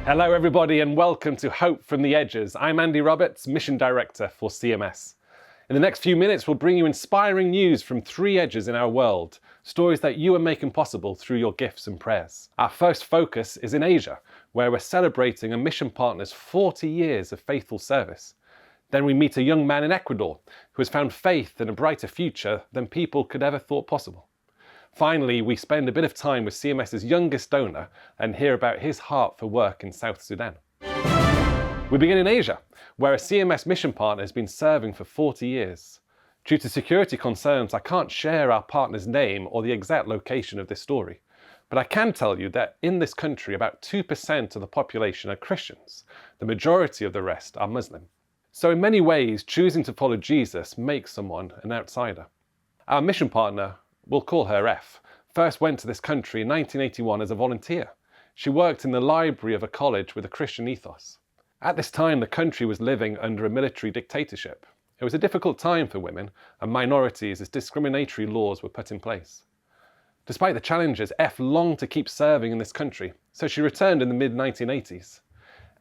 Hello everybody and welcome to Hope from the Edges. I'm Andy Roberts, Mission Director for CMS. In the next few minutes we'll bring you inspiring news from three edges in our world, stories that you are making possible through your gifts and prayers. Our first focus is in Asia, where we're celebrating a mission partner's 40 years of faithful service. Then we meet a young man in Ecuador who has found faith in a brighter future than people could ever thought possible. Finally, we spend a bit of time with CMS's youngest donor and hear about his heart for work in South Sudan. We begin in Asia, where a CMS mission partner has been serving for 40 years. Due to security concerns, I can't share our partner's name or the exact location of this story. But I can tell you that in this country, about 2% of the population are Christians. The majority of the rest are Muslim. So in many ways, choosing to follow Jesus makes someone an outsider. Our mission partner, we'll call her F, first went to this country in 1981 as a volunteer. She worked in the library of a college with a Christian ethos. At this time, the country was living under a military dictatorship. It was a difficult time for women and minorities as discriminatory laws were put in place. Despite the challenges, F longed to keep serving in this country, so she returned in the mid-1980s.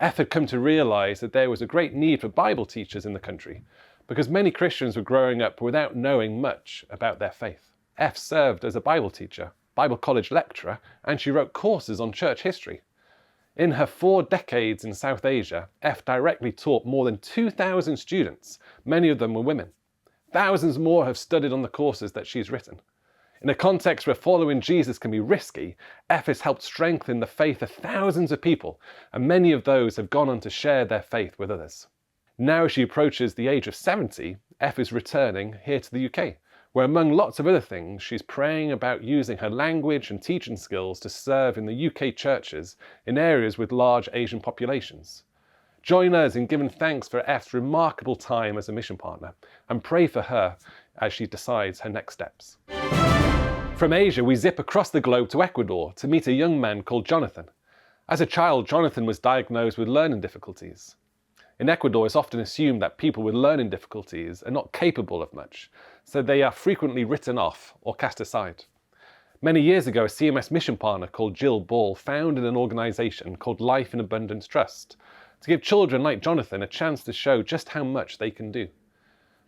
F had come to realise that there was a great need for Bible teachers in the country, because many Christians were growing up without knowing much about their faith. F served as a Bible teacher, Bible college lecturer, and she wrote courses on church history. In her 4 decades in South Asia, F directly taught more than 2,000 students. Many of them were women. Thousands more have studied on the courses that she's written. In a context where following Jesus can be risky, F has helped strengthen the faith of thousands of people, and many of those have gone on to share their faith with others. Now as she approaches the age of 70, F is returning here to the UK, where among lots of other things, she's praying about using her language and teaching skills to serve in the UK churches in areas with large Asian populations. Join us in giving thanks for F's remarkable time as a mission partner and pray for her as she decides her next steps. From Asia, we zip across the globe to Ecuador to meet a young man called Jonathan. As a child, Jonathan was diagnosed with learning difficulties. In Ecuador, it's often assumed that people with learning difficulties are not capable of much, so they are frequently written off or cast aside. Many years ago, a CMS mission partner called Jill Ball founded an organisation called Life in Abundance Trust to give children like Jonathan a chance to show just how much they can do.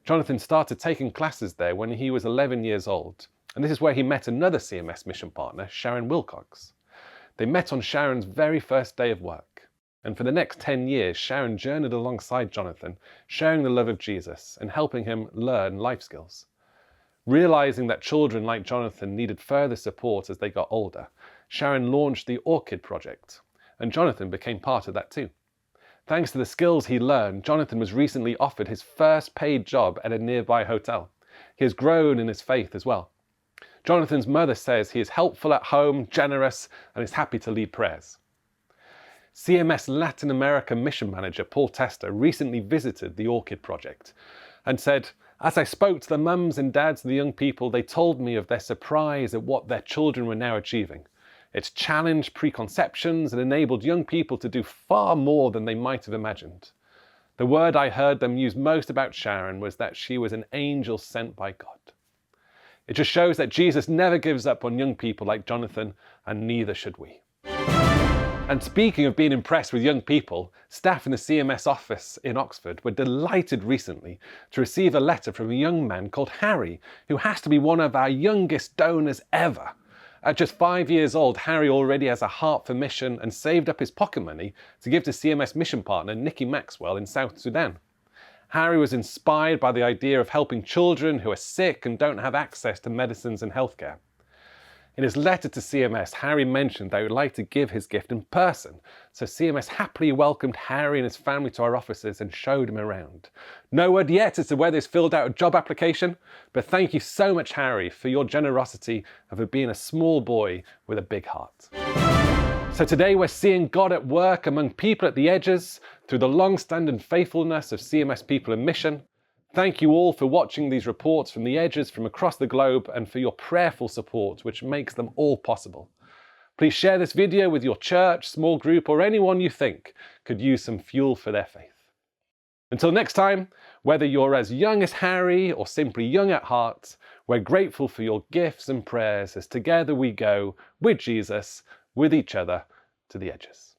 Jonathan started taking classes there when he was 11 years old, and this is where he met another CMS mission partner, Sharon Wilcox. They met on Sharon's very first day of work. And for the next 10 years, Sharon journeyed alongside Jonathan, sharing the love of Jesus and helping him learn life skills. Realizing that children like Jonathan needed further support as they got older, Sharon launched the Orchid Project, and Jonathan became part of that too. Thanks to the skills he learned, Jonathan was recently offered his first paid job at a nearby hotel. He has grown in his faith as well. Jonathan's mother says he is helpful at home, generous, and is happy to lead prayers. CMS Latin America Mission Manager Paul Testa recently visited the Orchid Project and said, "As I spoke to the mums and dads of the young people, they told me of their surprise at what their children were now achieving. It's challenged preconceptions and enabled young people to do far more than they might have imagined. The word I heard them use most about Sharon was that she was an angel sent by God." It just shows that Jesus never gives up on young people like Jonathan, and neither should we. And speaking of being impressed with young people, staff in the CMS office in Oxford were delighted recently to receive a letter from a young man called Harry, who has to be one of our youngest donors ever. At just 5 years old, Harry already has a heart for mission and saved up his pocket money to give to CMS mission partner Nikki Maxwell in South Sudan. Harry was inspired by the idea of helping children who are sick and don't have access to medicines and healthcare. In his letter to CMS, Harry mentioned that he would like to give his gift in person, so CMS happily welcomed Harry and his family to our offices and showed him around. No word yet as to whether he's filled out a job application, but thank you so much, Harry, for your generosity and for being a small boy with a big heart. So today we're seeing God at work among people at the edges through the long-standing faithfulness of CMS People in Mission. Thank you all for watching these reports from the edges from across the globe and for your prayerful support, which makes them all possible. Please share this video with your church, small group, or anyone you think could use some fuel for their faith. Until next time, whether you're as young as Harry or simply young at heart, we're grateful for your gifts and prayers as together we go with Jesus, with each other, to the edges.